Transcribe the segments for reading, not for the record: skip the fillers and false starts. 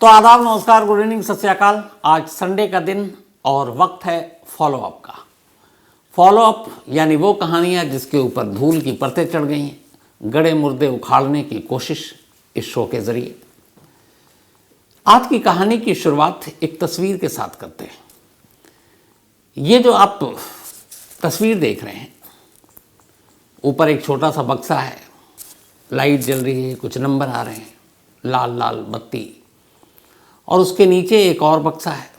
तो आदाब, नमस्कार, गुड इवनिंग, सत श्री अकाल। आज संडे का दिन और वक्त है फॉलो अप का। फॉलो अप यानी वो कहानियाँ जिसके ऊपर धूल की परतें चढ़ गई हैं, गड़े मुर्दे उखाड़ने की कोशिश इस शो के जरिए। आज की कहानी की शुरुआत एक तस्वीर के साथ करते हैं। ये जो आप तस्वीर देख रहे हैं, ऊपर एक छोटा सा बक्सा है, लाइट जल रही है, कुछ नंबर आ रहे हैं, लाल लाल बत्ती, और उसके नीचे एक और बक्सा है,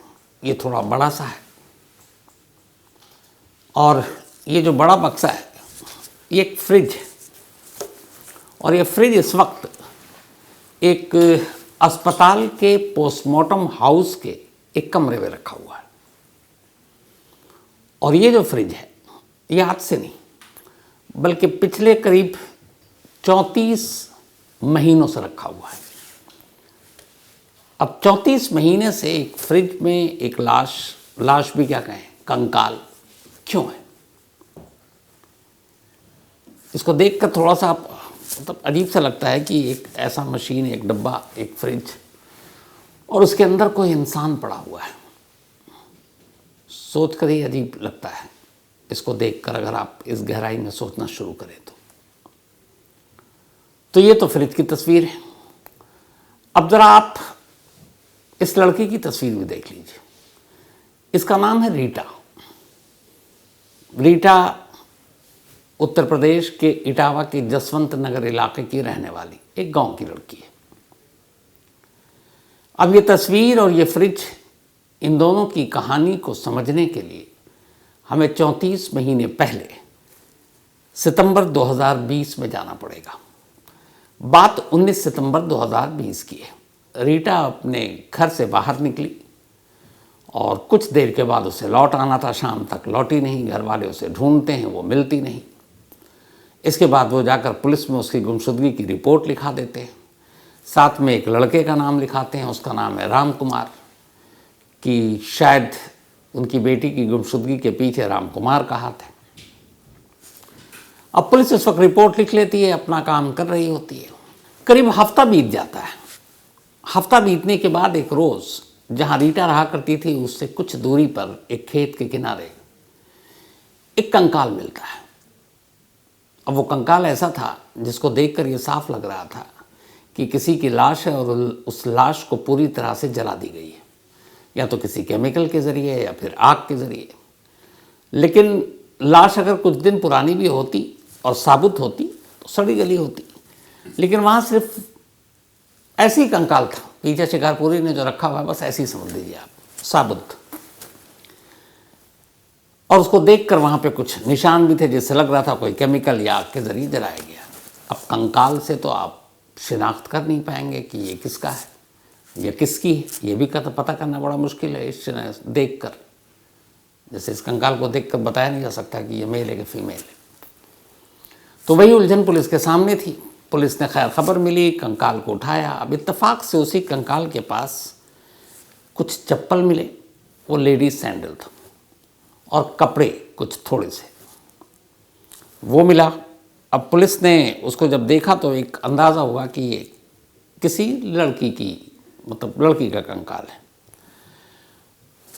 ये थोड़ा बड़ा सा है। और ये जो बड़ा बक्सा है ये एक फ्रिज है, और ये फ्रिज इस वक्त एक अस्पताल के पोस्टमार्टम हाउस के एक कमरे में रखा हुआ है। और ये जो फ्रिज है ये आज से नहीं बल्कि पिछले करीब 34 महीनों से रखा हुआ है। अब 34 महीने से एक फ्रिज में एक लाश भी क्या कहें, कंकाल क्यों है? इसको देखकर थोड़ा सा मतलब अजीब सा लगता है कि एक ऐसा मशीन, एक डब्बा, एक फ्रिज, और उसके अंदर कोई इंसान पड़ा हुआ है। सोचकर ही अजीब लगता है इसको देखकर, अगर आप इस गहराई में सोचना शुरू करें तो ये तो फ्रिज की तस्वीर है। अब जरा आप इस लड़की की तस्वीर भी देख लीजिए। इसका नाम है रीटा। रीटा उत्तर प्रदेश के इटावा के जसवंत नगर इलाके की रहने वाली एक गांव की लड़की है। अब ये तस्वीर और ये फ्रिज, इन दोनों की कहानी को समझने के लिए हमें 34 महीने पहले सितंबर 2020 में जाना पड़ेगा। बात 19 सितंबर 2020 की है। रीटा अपने घर से बाहर निकली और कुछ देर के बाद उसे लौट आना था। शाम तक लौटी नहीं, घर वाले उसे ढूंढते हैं, वो मिलती नहीं। इसके बाद वो जाकर पुलिस में उसकी गुमशुदगी की रिपोर्ट लिखा देते हैं। साथ में एक लड़के का नाम लिखाते हैं, उसका नाम है राम कुमार, कि शायद उनकी बेटी की गुमशुदगी के पीछे राम कुमार का हाथ है। अब पुलिस इस वक्त रिपोर्ट लिख लेती है, अपना काम कर रही होती है। करीब हफ्ता बीत जाता है। हफ्ता बीतने के बाद एक रोज़ जहाँ रीटा रहा करती थी उससे कुछ दूरी पर एक खेत के किनारे एक कंकाल मिलता है। अब वो कंकाल ऐसा था जिसको देखकर ये साफ लग रहा था कि किसी की लाश है, और उस लाश को पूरी तरह से जला दी गई है, या तो किसी केमिकल के ज़रिए या फिर आग के ज़रिए। लेकिन लाश अगर कुछ दिन पुरानी भी होती और साबुत होती तो सड़ी गली होती, लेकिन वहाँ सिर्फ ऐसी कंकाल था, पीछे शिकारपुरी ने जो रखा हुआ है, बस ऐसी समझ लीजिए आप, साबुत। और उसको देखकर वहाँ पे कुछ निशान भी थे जिससे लग रहा था कोई केमिकल या आग के ज़रिए जलाया गया। अब कंकाल से तो आप शिनाख्त कर नहीं पाएंगे कि ये किसका है या किसकी है, ये भी पता करना बड़ा मुश्किल है इस देखकर। जैसे इस कंकाल को देखकर बताया नहीं जा सकता कि ये मेल है कि फीमेल है। तो वही उलझन पुलिस के सामने थी। पुलिस ने खैर खबर मिली, कंकाल को उठाया। अब इत्तेफाक से उसी कंकाल के पास कुछ चप्पल मिले, वो लेडीज सैंडल था, और कपड़े कुछ थोड़े से वो मिला। अब पुलिस ने उसको जब देखा तो एक अंदाज़ा हुआ कि ये किसी लड़की की, मतलब लड़की का कंकाल है।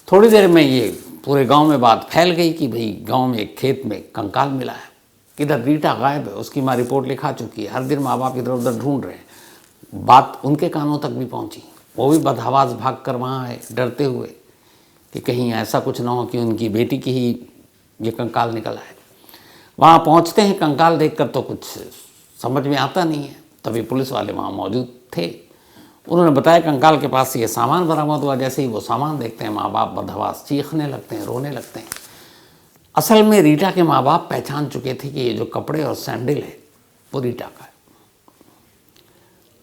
थोड़ी देर में ये पूरे गांव में बात फैल गई कि भाई गांव में एक खेत में कंकाल मिला है, इधर रीटा गायब है, उसकी माँ रिपोर्ट लिखा चुकी है, हर दिन माँ बाप इधर उधर ढूंढ रहे हैं। बात उनके कानों तक भी पहुंची, वो भी बदहवास भाग कर वहाँ आए, डरते हुए कि कहीं ऐसा कुछ ना हो कि उनकी बेटी की ही ये कंकाल निकला है। वहाँ पहुँचते हैं, कंकाल देखकर तो कुछ समझ में आता नहीं है। तभी पुलिस वाले वहाँ मौजूद थे। उन्होंने बताया कंकाल के पास ये सामान बरामद हुआ। जैसे ही वो सामान देखते हैं, माँ बाप बदहवास चीखने लगते हैं, रोने लगते हैं। असल में रीटा के माँ बाप पहचान चुके थे कि ये जो कपड़े और सैंडल है वो रीटा का है।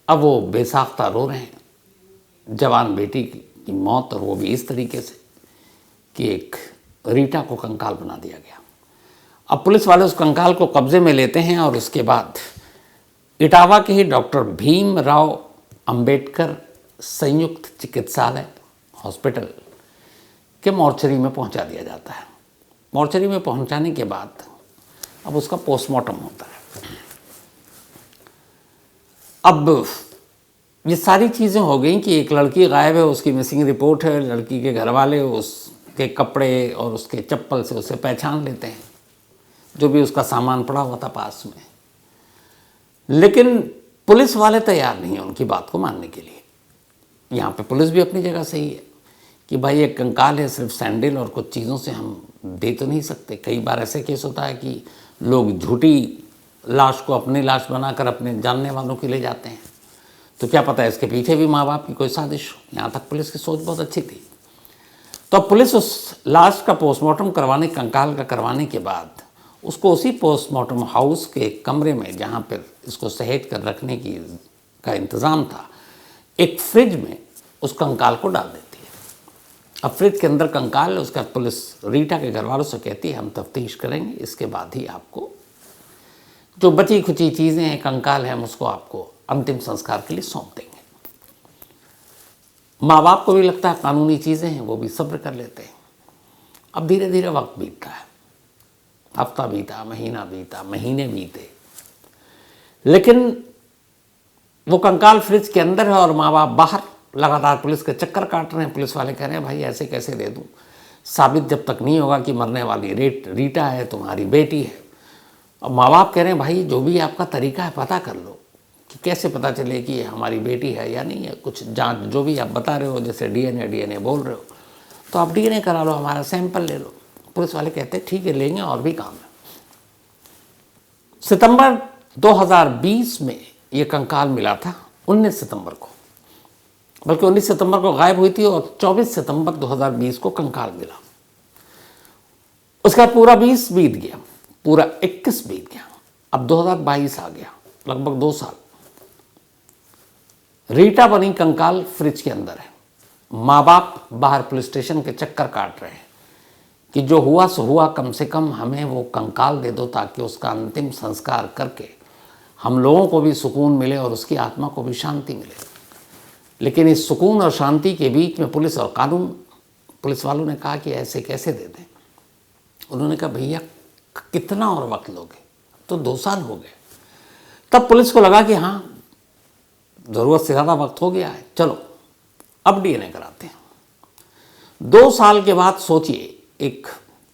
अब वो बेसाख्ता रो रहे हैं, जवान बेटी की मौत, और वो भी इस तरीके से कि एक रीटा को कंकाल बना दिया गया। अब पुलिस वाले उस कंकाल को कब्जे में लेते हैं, और उसके बाद इटावा के ही डॉक्टर भीमराव अंबेडकर संयुक्त चिकित्सालय हॉस्पिटल के मॉर्चरी में पहुंचा दिया जाता है। मॉर्चरी में पहुंचाने के बाद अब उसका पोस्टमार्टम होता है। अब ये सारी चीज़ें हो गई कि एक लड़की गायब है, उसकी मिसिंग रिपोर्ट है, लड़की के घर वाले उसके कपड़े और उसके चप्पल से उसे पहचान लेते हैं, जो भी उसका सामान पड़ा हुआ था पास में। लेकिन पुलिस वाले तैयार नहीं हैं उनकी बात को मानने के लिए। यहाँ पे पुलिस भी अपनी जगह सही है कि भाई एक कंकाल है, सिर्फ सैंडल और कुछ चीज़ों से हम दे तो नहीं सकते। कई बार ऐसे केस होता है कि लोग झूठी लाश को अपनी लाश बनाकर अपने जानने वालों के ले जाते हैं, तो क्या पता है इसके पीछे भी माँ बाप की कोई साजिश हो। यहाँ तक पुलिस की सोच बहुत अच्छी थी। तो पुलिस उस लाश का पोस्टमार्टम करवाने, कंकाल का करवाने के बाद उसको उसी पोस्टमार्टम हाउस के कमरे में जहाँ पर इसको सहेज कर रखने का इंतज़ाम था, एक फ्रिज में उस कंकाल को डाल देती है। अब फ्रिज के अंदर कंकाल है उसका, पुलिस रीटा के घर वालों से कहती है हम तफ्तीश करेंगे, इसके बाद ही आपको जो बची खुची चीज़ें हैं, कंकाल है, हम उसको आपको अंतिम संस्कार के लिए सौंप देंगे। माँ बाप को भी लगता है कानूनी चीज़ें हैं, वो भी सब्र कर लेते हैं। अब धीरे धीरे वक्त बीतता है, हफ्ता बीता, महीना बीता, महीने बीते, लेकिन वो कंकाल फ्रिज के अंदर है और माँ बाप बाहर लगातार पुलिस के चक्कर काट रहे हैं। पुलिस वाले कह रहे हैं भाई ऐसे कैसे दे दूँ, साबित जब तक नहीं होगा कि मरने वाली रीटा है, तुम्हारी बेटी है। और माँ बाप कह रहे हैं भाई जो भी आपका तरीका है पता कर लो कि कैसे पता चले कि ये हमारी बेटी है या नहीं है। कुछ जांच जो भी आप बता रहे हो, जैसे डीएनए बोल रहे हो, तो आप डीएनए करा लो, हमारा सैंपल ले लो। पुलिस वाले कहते हैं ठीक है लेंगे, और भी काम है। सितंबर 2020 में ये कंकाल मिला था, 19 सितंबर को, बल्कि 19 सितंबर को गायब हुई थी और 24 सितंबर 2020 को कंकाल मिला। उसका पूरा 20 बीत गया, पूरा 21 बीत गया, अब 2022 आ गया, लगभग 2 साल। रीटा बनी कंकाल फ्रिज के अंदर है। माँ बाप बाहर पुलिस स्टेशन के चक्कर काट रहे हैं कि जो हुआ सो हुआ, कम से कम हमें वो कंकाल दे दो ताकि उसका अंतिम संस्कार करके हम लोगों को भी सुकून मिले और उसकी आत्मा को भी शांति मिले। लेकिन इस सुकून और शांति के बीच में पुलिस और कानून, पुलिस वालों ने कहा कि ऐसे कैसे दे दें। उन्होंने कहा भैया कितना और वक्त लोगे, तो 2 साल हो गए। तब पुलिस को लगा कि हाँ ज़रूरत से ज़्यादा वक्त हो गया है, चलो अब डीएनए कराते हैं। 2 साल के बाद सोचिए, एक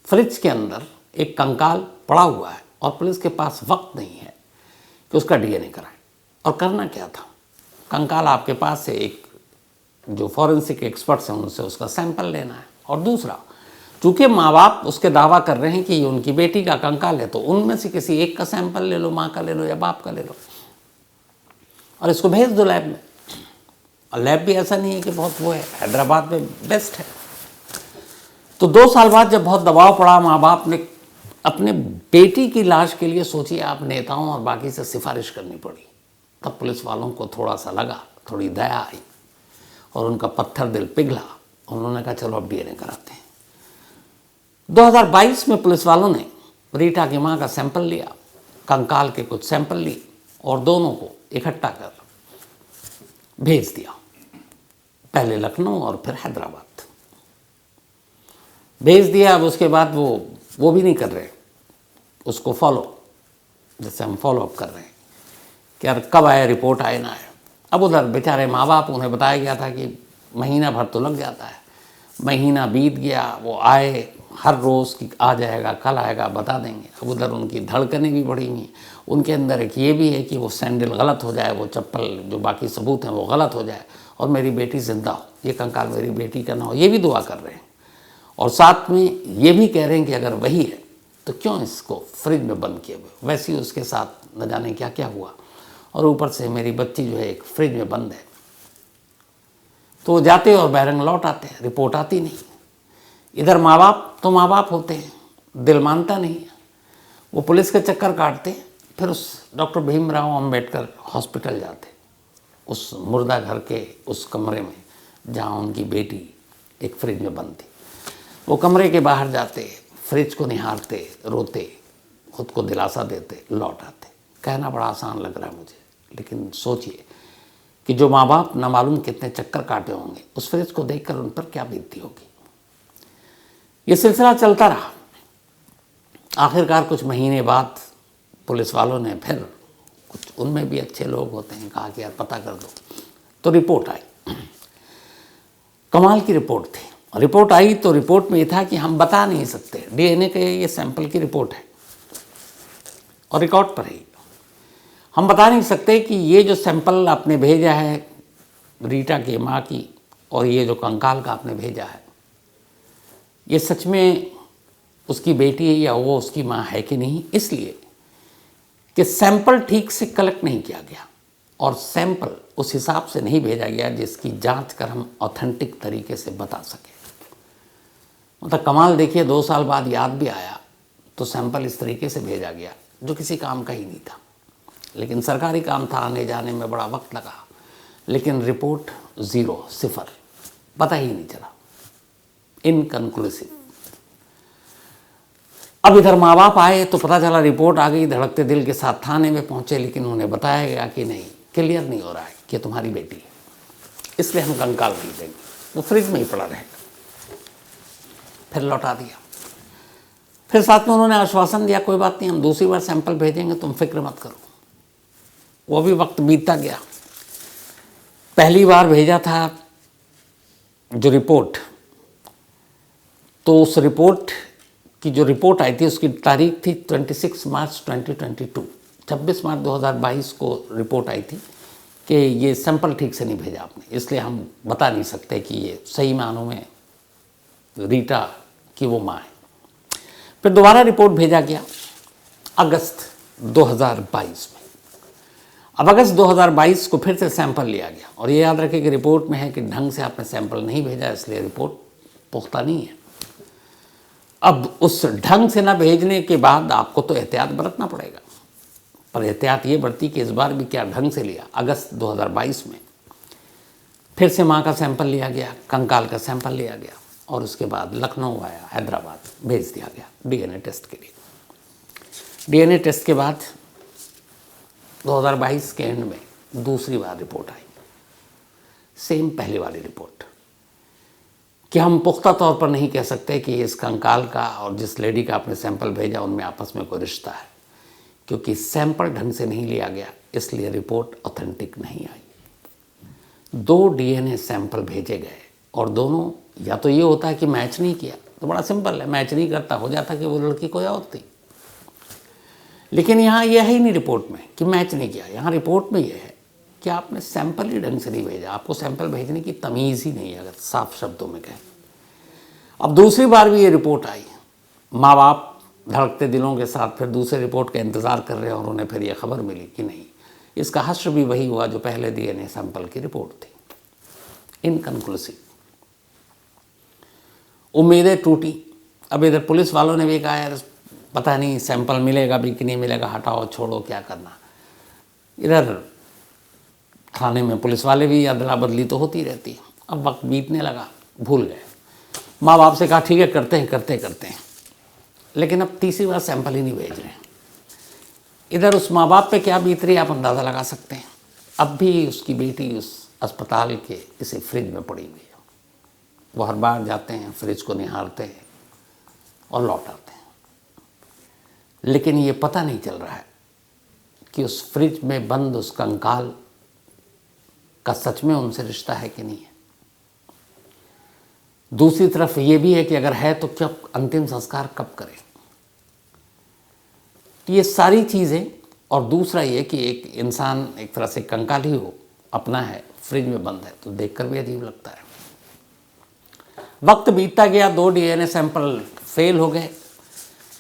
फ्रिज के अंदर एक कंकाल पड़ा हुआ है और पुलिस के पास वक्त नहीं है कि उसका डीएनए कराएं। और करना क्या था, कंकाल आपके पास से एक जो फॉरेंसिक एक्सपर्ट्स हैं उनसे उसका सैंपल लेना है। और दूसरा, चूँकि माँ बाप उसके दावा कर रहे हैं कि ये उनकी बेटी का कंकाल है, तो उनमें से किसी एक का सैंपल ले लो, माँ का ले लो या बाप का ले लो, और इसको भेज दो लैब में। और लैब भी ऐसा नहीं है कि बहुत वो है, हैदराबाद में बेस्ट है। तो 2 साल बाद जब बहुत दबाव पड़ा, माँ बाप ने अपने बेटी की लाश के लिए, सोचिए आप, नेताओं और बाकी से सिफारिश करनी पड़ी। तब पुलिस वालों को थोड़ा सा लगा, थोड़ी दया आई और उनका पत्थर दिल पिघला। उन्होंने कहा चलो अब डीएनए कराते हैं। 2022 में पुलिस वालों ने रीटा की माँ का सैंपल लिया, कंकाल के कुछ सैंपल लिए और दोनों को इकट्ठा कर भेज दिया, पहले लखनऊ और फिर हैदराबाद भेज दिया। अब उसके बाद वो भी नहीं कर रहे उसको फॉलो, जैसे हम फॉलो अप कर रहे हैं कि यार कब आए, रिपोर्ट आए ना आए। अब उधर बेचारे माँ बाप, उन्हें बताया गया था कि महीना भर तो लग जाता है। महीना बीत गया, वो आए हर रोज़ कि आ जाएगा, कल आएगा, बता देंगे। अब उधर उनकी धड़कनें भी बढ़ी हुई हैं। उनके अंदर एक ये भी है कि वो सैंडल गलत हो जाए, वो चप्पल, जो बाकी सबूत हैं वो गलत हो जाए, और मेरी बेटी जिंदा हो, ये कंकाल मेरी बेटी का ना हो, ये भी दुआ कर रहे हैं। और साथ में ये भी कह रहे हैं कि अगर वही है तो क्यों इसको फ्रिज में बंद किए हुए, वैसे ही उसके साथ न जाने क्या क्या हुआ, और ऊपर से मेरी बच्ची जो है एक फ्रिज में बंद है। तो वो जाते और बैरंग लौट आते हैं, रिपोर्ट आती नहीं। इधर माँ बाप तो माँ बाप होते हैं, दिल मानता नहीं है, वो पुलिस के चक्कर काटते, फिर उस डॉक्टर भीमराव अंबेडकर हॉस्पिटल जाते, उस मुर्दा घर के उस कमरे में जहाँ उनकी बेटी एक फ्रिज में बंद थी। वो कमरे के बाहर जाते, फ्रिज को निहारते, रोते, खुद को दिलासा देते, लौट आते। कहना बड़ा आसान लग रहा है मुझे, लेकिन सोचिए कि जो माँ बाप न मालूम कितने चक्कर काटे होंगे, उस फ्रिज को देखकर उन पर क्या बीतती होगी। ये सिलसिला चलता रहा। आखिरकार कुछ महीने बाद पुलिस वालों ने फिर, कुछ उनमें भी अच्छे लोग होते हैं, कहा कि यार पता कर दो, तो रिपोर्ट आई, कमाल की रिपोर्ट थी। रिपोर्ट आई तो रिपोर्ट में ये था कि हम बता नहीं सकते, डीएनए के ये सैंपल की रिपोर्ट है और रिकॉर्ड पर है, हम बता नहीं सकते कि ये जो सैंपल आपने भेजा है रीटा की माँ की और ये जो कंकाल का आपने भेजा है, ये सच में उसकी बेटी है या वो उसकी माँ है कि नहीं, इसलिए कि सैंपल ठीक से कलेक्ट नहीं किया गया और सैंपल उस हिसाब से नहीं भेजा गया जिसकी जांच कर हम ऑथेंटिक तरीके से बता सके। मतलब कमाल देखिए, 2 साल बाद याद भी आया तो सैंपल इस तरीके से भेजा गया जो किसी काम का ही नहीं था, लेकिन सरकारी काम था, आने जाने में बड़ा वक्त लगा, लेकिन रिपोर्ट 0, 0, पता ही नहीं चला, इनकन्क्लूसिव। अब इधर माँ बाप आए तो पता चला रिपोर्ट आ गई, धड़कते दिल के साथ थाने में पहुंचे, लेकिन उन्हें बताया गया कि नहीं, क्लियर नहीं हो रहा है कि तुम्हारी बेटी है, इसलिए हम कंकाल नहीं देंगे, वो फ्रिज में ही पड़ा रहेगा। फिर लौटा दिया। फिर साथ में उन्होंने आश्वासन दिया कोई बात नहीं, हम दूसरी बार सैंपल भेजेंगे, तुम फिक्र मत करो। वो भी वक्त बीतता गया। पहली बार भेजा था जो रिपोर्ट, तो उस रिपोर्ट की जो रिपोर्ट आई थी उसकी तारीख थी 26 मार्च 2022, 26 मार्च 2022 को रिपोर्ट आई थी कि ये सैंपल ठीक से नहीं भेजा आपने, इसलिए हम बता नहीं सकते कि ये सही मानों में रीटा की वो माँ है। फिर दोबारा रिपोर्ट भेजा गया अगस्त 2022 में। अब अगस्त 2022 को फिर से सैंपल लिया गया और ये याद रखें कि रिपोर्ट में है कि ढंग से आपने सैंपल नहीं भेजा, इसलिए रिपोर्ट पुख्ता नहीं है। अब उस ढंग से ना भेजने के बाद आपको तो एहतियात बरतना पड़ेगा, पर एहतियात ये बढ़ती कि इस बार भी क्या ढंग से लिया। अगस्त 2022 में फिर से माँ का सैंपल लिया गया, कंकाल का सैंपल लिया गया और उसके बाद लखनऊ आया, हैदराबाद भेज दिया गया डीएनए टेस्ट के लिए। डीएनए टेस्ट के बाद 2022 के एंड में दूसरी बार रिपोर्ट आई, सेम पहली वाली रिपोर्ट, कि हम पुख्ता तौर पर नहीं कह सकते कि इस कंकाल का और जिस लेडी का आपने सैंपल भेजा उनमें आपस में कोई रिश्ता है, क्योंकि सैंपल ढंग से नहीं लिया गया, इसलिए रिपोर्ट ऑथेंटिक नहीं आई। 2 डीएनए सैंपल भेजे गए और दोनों, या तो ये होता है कि मैच नहीं किया, तो बड़ा सिंपल है, मैच नहीं करता, हो जाता कि वो लड़की कोई और थी, लेकिन यहाँ यह है ही नहीं रिपोर्ट में कि मैच नहीं किया। यहाँ रिपोर्ट में यह है कि आपने सैंपल ही ढंग से नहीं भेजा, आपको सैंपल भेजने की तमीज़ ही नहीं है, अगर साफ शब्दों में कहें। अब दूसरी बार भी ये रिपोर्ट आई, माँ बाप धड़कते दिलों के साथ फिर दूसरे रिपोर्ट का इंतज़ार कर रहे हैं और उन्हें फिर ये खबर मिली कि नहीं, इसका हश्र भी वही हुआ जो पहले डीएनए सैंपल की रिपोर्ट थी, इनकन्क्लूसिव। उम्मीदें टूटी। अब इधर पुलिस वालों ने भी कहा यार पता नहीं सैंपल मिलेगा भी कि नहीं मिलेगा, हटाओ छोड़ो क्या करना। इधर थाने में पुलिस वाले भी अदला बदली तो होती रहती है। अब वक्त बीतने लगा, भूल गए। माँ बाप से कहा ठीक है करते हैं, लेकिन अब तीसरी बार सैंपल ही नहीं भेज रहे हैं। इधर उस माँ बाप पे क्या बीत रही है आप अंदाज़ा लगा सकते हैं। अब भी उसकी बेटी उस अस्पताल के किसी फ्रिज में पड़ी हुई है, वो हर बार जाते हैं, फ्रिज को निहारते हैं और लौट आते हैं, लेकिन ये पता नहीं चल रहा है कि उस फ्रिज में बंद उस कंकाल का सच में उनसे रिश्ता है कि नहीं है। दूसरी तरफ ये भी है कि अगर है तो क्या अंतिम संस्कार कब करें। तो ये सारी चीज़ें, और दूसरा ये कि एक इंसान एक तरह से कंकाल ही हो, अपना है, फ्रिज में बंद है, तो देखकर भी अजीब लगता है। वक्त बीतता गया, 2 डीएनए सैंपल फेल हो गए।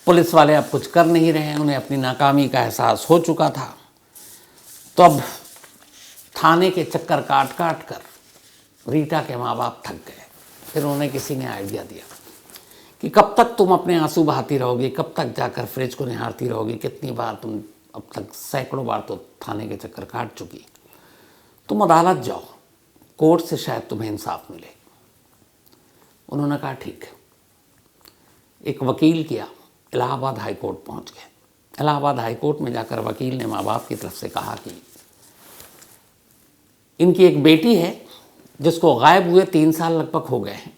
पुलिस वाले अब कुछ कर नहीं रहे हैं, उन्हें अपनी नाकामी का एहसास हो चुका था। तो अब थाने के चक्कर काट कर रीटा के माँ बाप थक गए। फिर उन्हें किसी ने आइडिया दिया कि कब तक तुम अपने आंसू बहाती रहोगी, कब तक जाकर फ्रिज को निहारती रहोगी, कितनी बार तुम, अब तक सैकड़ों बार तो थाने के चक्कर काट चुकी, तुम अदालत जाओ, कोर्ट से शायद तुम्हें इंसाफ मिले। उन्होंने कहा ठीक है। एक वकील किया, इलाहाबाद हाई कोर्ट पहुँच गए। इलाहाबाद हाई कोर्ट में जाकर वकील ने माँ बाप की तरफ से कहा कि इनकी एक बेटी है जिसको गायब हुए 3 साल लगभग हो गए हैं,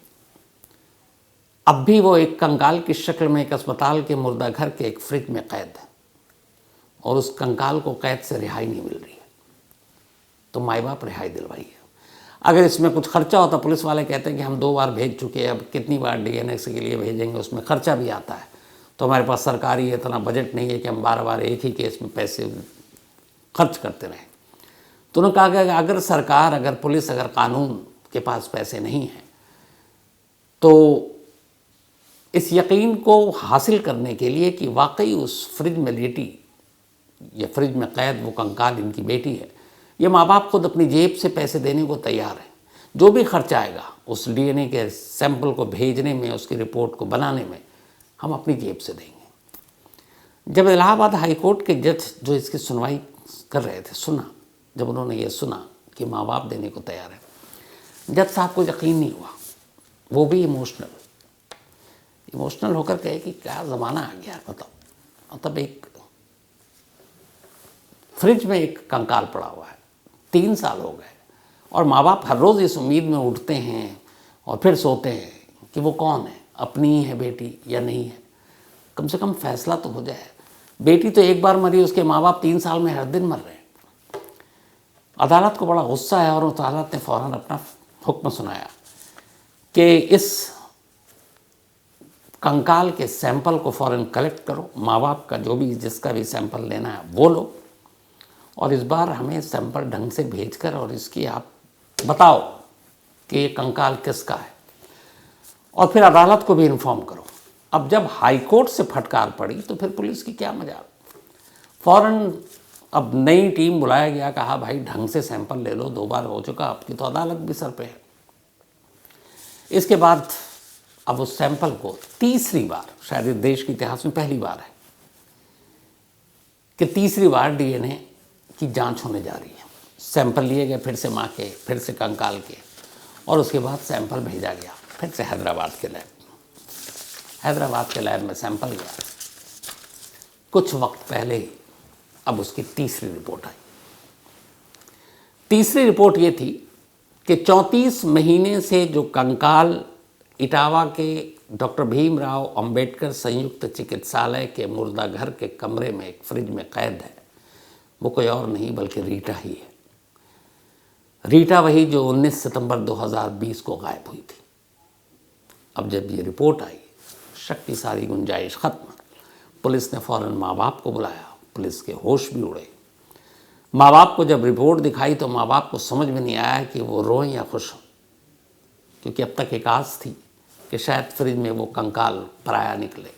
अब भी वो एक कंकाल की शक्ल में एक अस्पताल के मुर्दा घर के एक फ्रिज में कैद है और उस कंकाल को कैद से रिहाई नहीं मिल रही है, तो माँ बाप रिहाई दिलवाइए। अगर इसमें कुछ खर्चा होता, पुलिस वाले कहते हैं कि हम 2 बार भेज चुके हैं, अब कितनी बार डीएनए के लिए भेजेंगे, उसमें खर्चा भी आता है, तो हमारे पास सरकारी इतना बजट नहीं है कि हम बार एक ही केस में पैसे खर्च करते रहें। तो उन्होंने कहा कि अगर सरकार, अगर पुलिस, अगर कानून के पास पैसे नहीं हैं तो इस यकीन को हासिल करने के लिए कि वाकई उस फ्रिज में लेटी या फ्रिज में कैद वो कंकाल इनकी बेटी है, ये माँ बाप खुद अपनी जेब से पैसे देने को तैयार हैं। जो भी खर्चा आएगा उस डीएनए के सैंपल को भेजने में, उसकी रिपोर्ट को बनाने में, हम अपनी जेब से देंगे। जब इलाहाबाद हाई कोर्ट के जज जो इसकी सुनवाई कर रहे थे, जब उन्होंने ये सुना कि माँ बाप देने को तैयार है, जज साहब को यकीन नहीं हुआ। वो भी इमोशनल होकर कहे कि क्या ज़माना आ गया, मतलब एक फ्रिज में एक कंकाल पड़ा हुआ है, 3 साल हो गए, और माँ बाप हर रोज़ इस उम्मीद में उठते हैं और फिर सोते हैं कि वो कौन है, अपनी है बेटी या नहीं है, कम से कम फैसला तो हो जाए। बेटी तो एक बार मरी, उसके माँ बाप 3 साल में हर दिन मर रहे हैं। अदालत को बड़ा गुस्सा है और अदालत ने फ़ौरन अपना हुक्म सुनाया कि इस कंकाल के सैंपल को फ़ौरन कलेक्ट करो, माँ बाप का जो भी, जिसका भी सैंपल लेना है वो लो, और इस बार हमें सैंपल ढंग से भेजकर और इसकी आप बताओ कि ये कंकाल किसका है, और फिर अदालत को भी इन्फॉर्म करो। अब जब हाई कोर्ट से फटकार पड़ी तो फिर पुलिस की क्या मजाल। फ़ौरन अब नई टीम बुलाया गया, कहा भाई ढंग से सैंपल ले लो, 2 बार हो चुका, आपकी तो अदालत भी सर पे है। इसके बाद अब उस सैंपल को तीसरी बार, शायद इस देश के इतिहास में पहली बार है कि तीसरी बार डीएनए की जांच होने जा रही है। सैंपल लिए गए फिर से माँ के, फिर से कंकाल के, और उसके बाद सैंपल भेजा गया फिर से हैदराबाद के लैब में सैंपल गया। कुछ वक्त पहले ही अब उसकी तीसरी रिपोर्ट आई। तीसरी रिपोर्ट ये थी कि 34 महीने से जो कंकाल इटावा के डॉक्टर भीमराव अंबेडकर संयुक्त चिकित्सालय के मुर्दा घर के कमरे में एक फ्रिज में कैद है, वो कोई और नहीं बल्कि रीटा ही है। रीटा वही जो 19 सितंबर 2020 को गायब हुई थी। अब जब ये रिपोर्ट आई, शक की सारी गुंजाइश खत्म। पुलिस ने फ़ौरन माँ बाप को बुलाया, पुलिस के होश भी उड़े। माँ बाप को जब रिपोर्ट दिखाई तो माँ बाप को समझ में नहीं आया कि वो रोएं या खुश हों, क्योंकि अब तक एक आस थी कि शायद फ्रिज में वो कंकाल पराया निकले।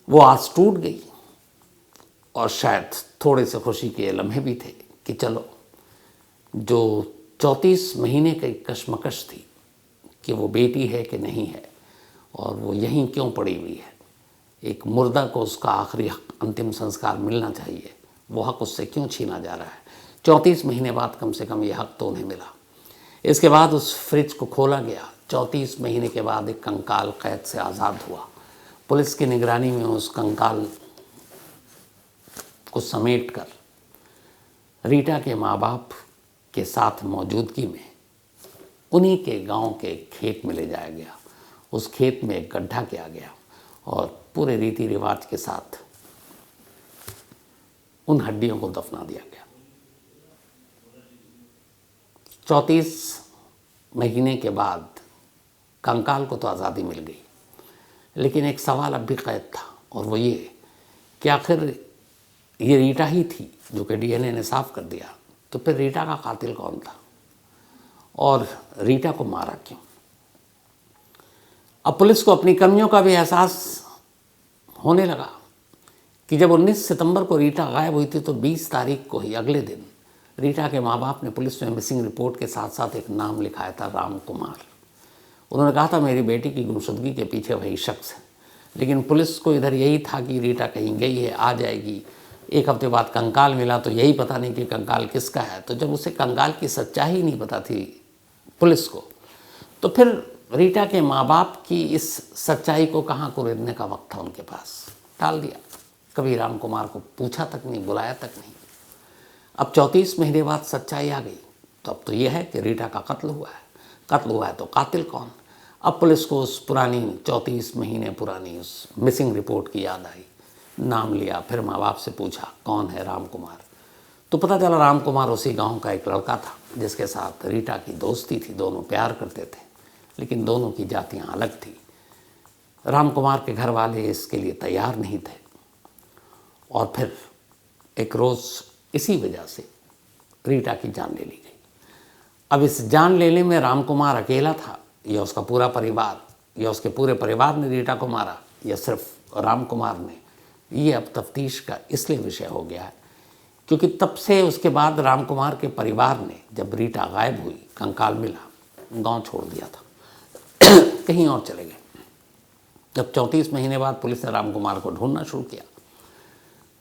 वो आस टूट गई, और शायद थोड़े से खुशी के लम्हे भी थे कि चलो, जो 34 महीने की कशमकश थी कि वो बेटी है कि नहीं है, और वो यहीं क्यों पड़ी हुई है, एक मुर्दा को उसका आखिरी हक, अंतिम संस्कार मिलना चाहिए, वो हक उससे क्यों छीना जा रहा है। 34 महीने बाद कम से कम ये हक तो उन्हें मिला। इसके बाद उस फ्रिज को खोला गया। 34 महीने के बाद एक कंकाल कैद से आज़ाद हुआ। पुलिस की निगरानी में उस कंकाल को समेटकर रीटा के माँ बाप के साथ मौजूदगी में उन्हीं के गांव के खेत में ले जाया गया। उस खेत में एक गड्ढा किया गया और पूरे रीति रिवाज के साथ उन हड्डियों को दफना दिया गया। 34 महीने के बाद कंकाल को तो आज़ादी मिल गई, लेकिन एक सवाल अब भी कैद था, और वो ये कि आखिर ये रीटा ही थी जो कि डीएनए ने साफ कर दिया, तो फिर रीटा का कातिल कौन था और रीटा को मारा क्यों। अब पुलिस को अपनी कमियों का भी एहसास होने लगा कि जब 19 सितंबर को रीटा गायब हुई थी तो 20 तारीख को ही, अगले दिन, रीटा के माँ बाप ने पुलिस में मिसिंग रिपोर्ट के साथ साथ एक नाम लिखाया था, राम कुमार। उन्होंने कहा था मेरी बेटी की गुमशुदगी के पीछे वही शख्स है, लेकिन पुलिस को इधर यही था कि रीटा कहीं गई है, आ जाएगी। एक हफ्ते बाद कंकाल मिला तो यही पता नहीं कि कंकाल किसका है। तो जब उसे कंकाल की सच्चाई नहीं पता थी पुलिस को, तो फिर रीटा के माँ बाप की इस सच्चाई को कहाँ कुरेदने का वक्त था उनके पास, टाल दिया। कभी राम कुमार को पूछा तक नहीं, बुलाया तक नहीं। अब 34 महीने बाद सच्चाई आ गई, तो अब तो यह है कि रीटा का कत्ल हुआ है। कत्ल हुआ है तो कातिल कौन। अब पुलिस को उस पुरानी 34 महीने पुरानी उस मिसिंग रिपोर्ट की याद आई, नाम लिया, फिर माँ बाप से पूछा कौन है राम कुमार। तो पता चला राम कुमार उसी गांव का एक लड़का था जिसके साथ रीटा की दोस्ती थी, दोनों प्यार करते थे, लेकिन दोनों की जातियां अलग थी। राम कुमार के घर वाले इसके लिए तैयार नहीं थे और फिर एक रोज़ इसी वजह से रीटा की जान ले ली गई। अब इस जान लेने में राम कुमार अकेला था या उसका पूरा परिवार, या उसके पूरे परिवार ने रीटा को मारा, या सिर्फ राम कुमार ने, ये अब तफ्तीश का इसलिए विषय हो गया है क्योंकि तब से उसके बाद राम कुमार के परिवार ने, जब रीटा गायब हुई, कंकाल मिला, गांव छोड़ दिया था, कहीं और चले गए। जब 34 महीने बाद पुलिस ने राम कुमार को ढूंढना शुरू किया,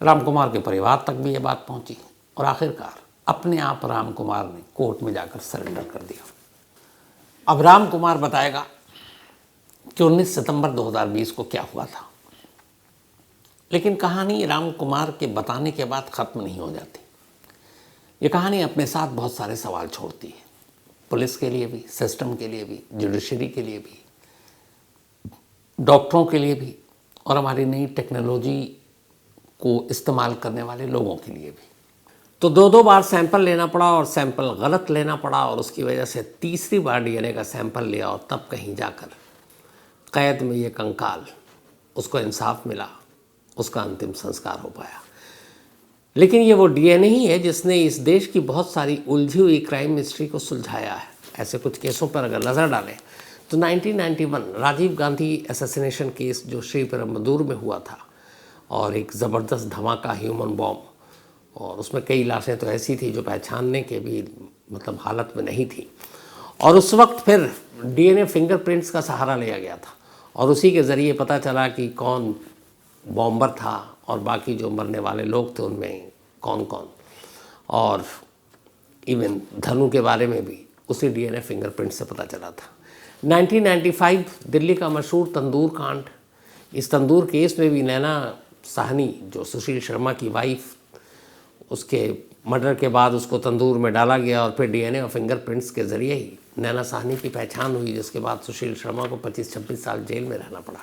राम कुमार के परिवार तक भी ये बात पहुंची और आखिरकार अपने आप राम कुमार ने कोर्ट में जाकर सरेंडर कर दिया। अब राम कुमार बताएगा कि 19 सितंबर 2020 को क्या हुआ था, लेकिन कहानी राम कुमार के बताने के बाद ख़त्म नहीं हो जाती। ये कहानी अपने साथ बहुत सारे सवाल छोड़ती है, पुलिस के लिए भी, सिस्टम के लिए भी, जुडिशरी के लिए भी, डॉक्टरों के लिए भी, और हमारी नई टेक्नोलॉजी को इस्तेमाल करने वाले लोगों के लिए भी। तो दो बार सैंपल लेना पड़ा और सैंपल गलत लेना पड़ा, और उसकी वजह से तीसरी बार डीएनए का सैंपल लिया और तब कहीं जाकर कैद में ये कंकाल, उसको इंसाफ मिला, उसका अंतिम संस्कार हो पाया। लेकिन ये वो डीएनए ही है जिसने इस देश की बहुत सारी उलझी हुई क्राइम मिस्ट्री को सुलझाया है। ऐसे कुछ केसों पर अगर नज़र डालें तो 1991 राजीव गांधी असैसिनेशन केस जो श्रीपेरुम्बदूर में हुआ था, और एक ज़बरदस्त धमाका, ह्यूमन बॉम्ब, और उसमें कई लाशें तो ऐसी थी जो पहचानने के भी मतलब हालत में नहीं थी, और उस वक्त फिर डीएनए फिंगरप्रिंट्स का सहारा लिया गया था और उसी के ज़रिए पता चला कि कौन बॉम्बर था और बाकी जो मरने वाले लोग थे उनमें कौन कौन, और इवन धनु के बारे में भी उसी डीएनए फिंगरप्रिंट से पता चला था। 1995 दिल्ली का मशहूर तंदूर कांड, इस तंदूर केस में भी नैना साहनी जो सुशील शर्मा की वाइफ, उसके मर्डर के बाद उसको तंदूर में डाला गया और फिर डीएनए और फिंगरप्रिंट्स के ज़रिए ही नैना साहनी की पहचान हुई, जिसके बाद सुशील शर्मा को 25-26 साल जेल में रहना पड़ा।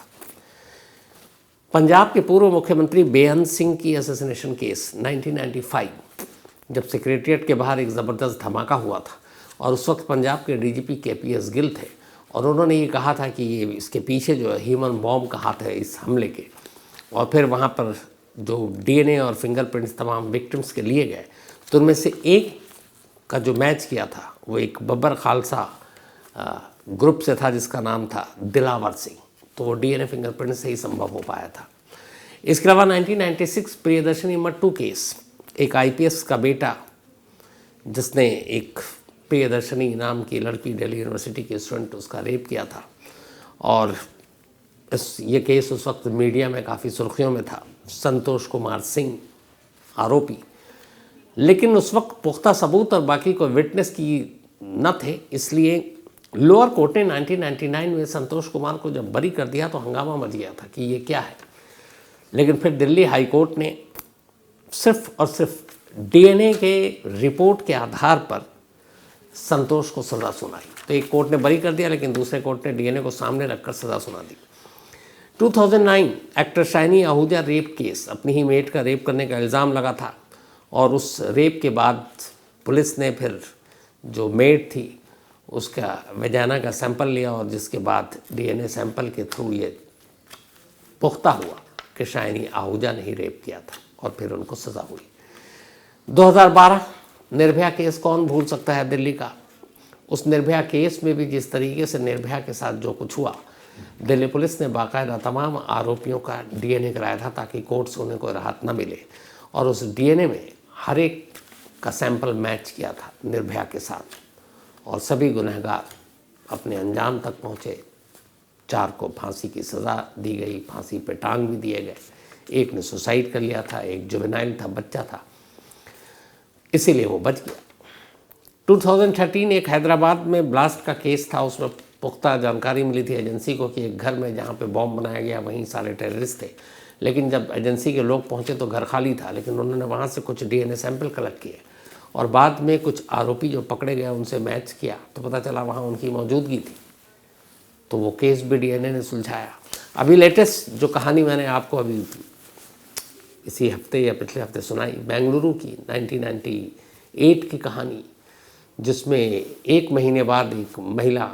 पंजाब के पूर्व मुख्यमंत्री बेअंत सिंह की असैसिनेशन केस 1995, जब सेक्रेटरिएट के बाहर एक ज़बरदस्त धमाका हुआ था और उस वक्त पंजाब के डीजीपी केपीएस गिल थे, और उन्होंने ये कहा था कि ये इसके पीछे जो है ह्यूमन बॉम्ब का हाथ है इस हमले के, और फिर वहाँ पर जो डीएनए और फिंगरप्रिंट्स तमाम विक्टिम्स के लिए गए, तो उनमें से एक का जो मैच किया था वो एक बब्बर खालसा ग्रुप से था जिसका नाम था दिलावर सिंह, तो वो डीएनए फिंगरप्रिंट से ही संभव हो पाया था। इसके अलावा 1996 प्रियदर्शनी मट्टू केस, एक आईपीएस का बेटा जिसने एक प्रियदर्शनी नाम की लड़की दिल्ली यूनिवर्सिटी की स्टूडेंट, उसका रेप किया था, और ये केस उस वक्त मीडिया में काफ़ी सुर्खियों में था। संतोष कुमार सिंह आरोपी, लेकिन उस वक्त पुख्ता सबूत और बाकी कोई विटनेस की न थे, इसलिए लोअर कोर्ट ने 1999 में संतोष कुमार को जब बरी कर दिया तो हंगामा मच गया था कि ये क्या है। लेकिन फिर दिल्ली हाई कोर्ट ने सिर्फ और सिर्फ डीएनए के रिपोर्ट के आधार पर संतोष को सज़ा सुनाई। तो एक कोर्ट ने बरी कर दिया, लेकिन दूसरे कोर्ट ने डीएनए को सामने रखकर सज़ा सुना दी। 2009 actor shiny Ahuja rape case, अपनी ही मेट का रेप करने का इल्ज़ाम लगा था, और उस रेप के बाद पुलिस ने फिर जो मेट थी उसका वेजाना का सैंपल लिया, और जिसके बाद डीएनए सैंपल के थ्रू ये पुख्ता हुआ कि शाइनी आहूजा ने ही रेप किया था, और फिर उनको सज़ा हुई। 2012 निर्भया केस कौन भूल सकता है दिल्ली का। उस निर्भया केस में भी जिस तरीके से निर्भया के साथ जो कुछ हुआ, दिल्ली पुलिस ने बाकायदा तमाम आरोपियों का डीएनए कराया था ताकि कोर्ट से उन्हें कोई राहत न मिले, और उस डीएनए में हर एक का सैंपल मैच किया था निर्भया के साथ, और सभी गुनहगार अपने अंजाम तक पहुँचे। 4 को फांसी की सज़ा दी गई, फांसी पे टांग भी दिए गए। एक ने सुसाइड कर लिया था, एक जुवेनाइल था, बच्चा था, इसीलिए वो बच गया। 2013 एक हैदराबाद में ब्लास्ट का केस था, उसमें पुख्ता जानकारी मिली थी एजेंसी को कि एक घर में जहाँ पे बॉम्ब बनाया गया वहीं सारे टेररिस्ट थे, लेकिन जब एजेंसी के लोग पहुँचे तो घर खाली था, लेकिन उन्होंने वहाँ से कुछ डीएनए सैंपल कलेक्ट किए और बाद में कुछ आरोपी जो पकड़े गए उनसे मैच किया तो पता चला वहाँ उनकी मौजूदगी थी, तो वो केस भी डीएनए ने सुलझाया। अभी लेटेस्ट जो कहानी मैंने आपको अभी इसी हफ्ते या पिछले हफ्ते सुनाई, बेंगलुरु की 1998 की कहानी, जिसमें 1 महीने बाद एक महिला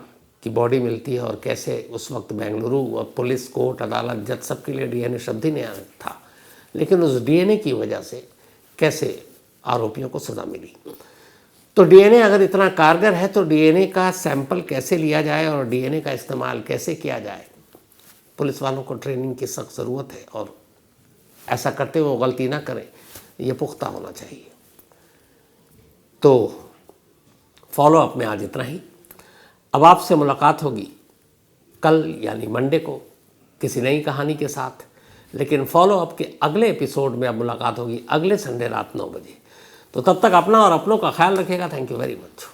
की बॉडी मिलती है और कैसे उस वक्त बेंगलुरु और पुलिस, कोर्ट, अदालत, जज सबके लिए डीएनए शब्द ही नहीं था, लेकिन उस डीएनए की वजह से कैसे आरोपियों को सज़ा मिली। तो डीएनए अगर इतना कारगर है तो डीएनए का सैंपल कैसे लिया जाए और डीएनए का इस्तेमाल कैसे किया जाए, पुलिस वालों को ट्रेनिंग की सख्त ज़रूरत है और ऐसा करते हुए वो गलती ना करें, ये पुख्ता होना चाहिए। तो फॉलोअप में आज इतना ही। अब आपसे मुलाकात होगी कल यानी मंडे को किसी नई कहानी के साथ, लेकिन फॉलोअप के अगले एपिसोड में अब मुलाकात होगी अगले संडे रात 9 बजे। तो तब तक अपना और अपनों का ख्याल रखिएगा। Thank you very much.